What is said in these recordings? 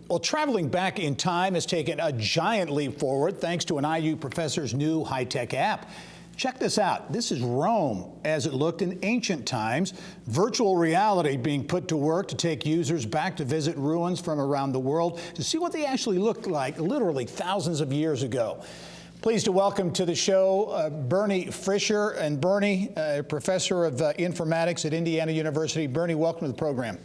Well, traveling back in time has taken a giant leap forward thanks to an IU professor's new high-tech app. Check this out. This is Rome as it looked in ancient times. Virtual reality being put to work to take users back to visit ruins from around the world to see what they actually looked like literally thousands of years ago. Pleased to welcome to the show Bernard Frischer. And Bernie, professor of informatics at Indiana University. Bernie, welcome to the program.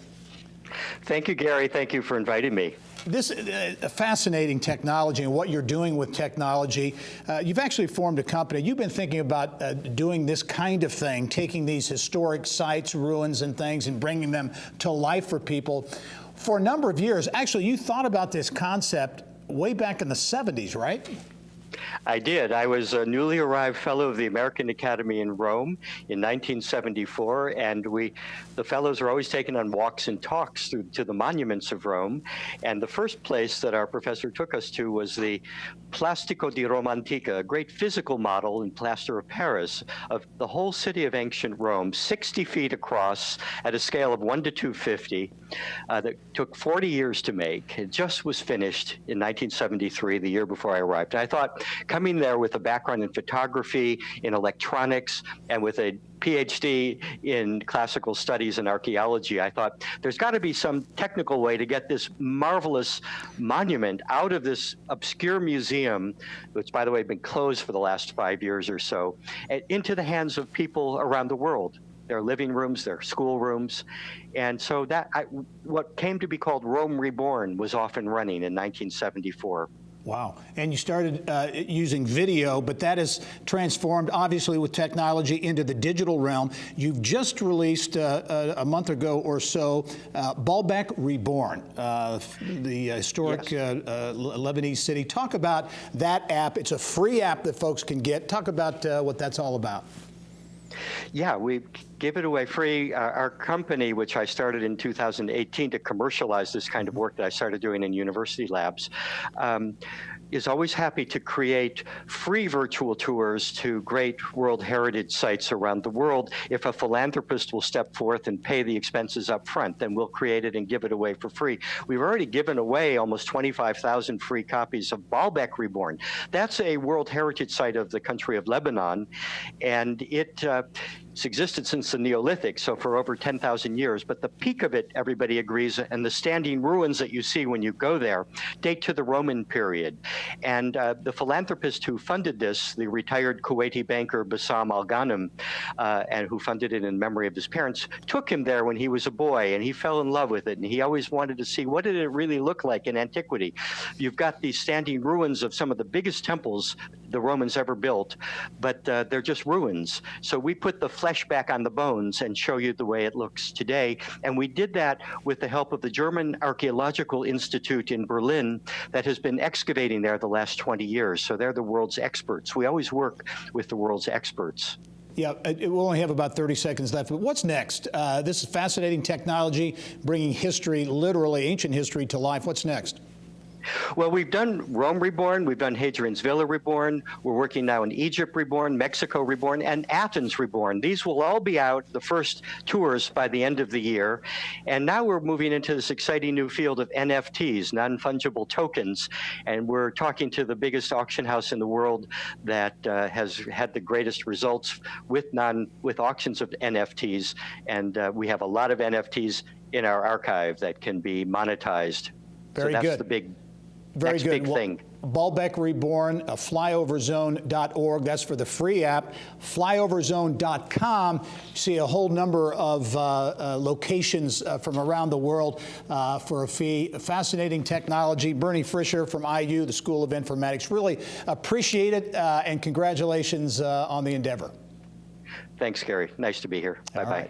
Thank you, Gary. Thank you for inviting me. This is fascinating technology and what you're doing with technology. You've actually formed a company. You've been thinking about doing this kind of thing, taking these historic sites, ruins and things and bringing them to life for people for a number of years. Actually, you thought about this concept way back in the 70s, right? I did. I was a newly arrived fellow of the American Academy in Rome in 1974, and the fellows are always taken on walks and talks to the monuments of Rome. And the first place that our professor took us to was the Plastico di Roma Antica, a great physical model in plaster of Paris of the whole city of ancient Rome, 60 feet across at a scale of 1 to 250, that took 40 years to make. It just was finished in 1973, the year before I arrived. And I thought, coming there with a background in photography, in electronics, and with a PhD in classical studies and archaeology, I thought there's got to be some technical way to get this marvelous monument out of this obscure museum, which, by the way, had been closed for the last 5 years or so, and into the hands of people around the world. Their living rooms, their school rooms. And so what came to be called Rome Reborn was off and running in 1974. Wow. And you started using video, but that has transformed, obviously, with technology into the digital realm. You've just released a month ago or so, Beirut Reborn, the historic Lebanese city. Talk about that app. It's a free app that folks can get. Talk about what that's all about. Yeah, we give it away free. Our company, which I started in 2018 to commercialize this kind of work that I started doing in university labs, is always happy to create free virtual tours to great World Heritage sites around the world. If a philanthropist will step forth and pay the expenses up front, then we'll create it and give it away for free. We've already given away almost 25,000 free copies of Beirut Reborn. That's a World Heritage site of the country of Lebanon, and it's existed since the Neolithic, so for over 10,000 years. But the peak of it, everybody agrees, and the standing ruins that you see when you go there, date to the Roman period. And the philanthropist who funded this, the retired Kuwaiti banker Bassam Al-Ghanem, and who funded it in memory of his parents, took him there when he was a boy, and he fell in love with it. And he always wanted to see, what did it really look like in antiquity? You've got these standing ruins of some of the biggest temples the Romans ever built, but they're just ruins. So we put the flesh back on the bones and show you the way it looks today. And we did that with the help of the German Archaeological Institute in Berlin that has been excavating there the last 20 years. So they're the world's experts. We always work with the world's experts. Yeah, we'll only have about 30 seconds left, but what's next? This is fascinating technology, bringing history, literally ancient history, to life. What's next? Well, we've done Rome Reborn, we've done Hadrian's Villa Reborn, we're working now in Egypt Reborn, Mexico Reborn, and Athens Reborn. These will all be out, the first tours, by the end of the year. And now we're moving into this exciting new field of NFTs, non-fungible tokens. And we're talking to the biggest auction house in the world that has had the greatest results with auctions of NFTs. And we have a lot of NFTs in our archive that can be monetized. Very so that's good. The big Very Next good. big thing. Beirut Reborn, flyoverzone.org. That's for the free app. Flyoverzone.com. See a whole number of locations from around the world for a fee. Fascinating technology. Bernard Frischer from IU, the School of Informatics. Really appreciate it, and congratulations on the endeavor. Thanks, Gary. Nice to be here. Bye-bye.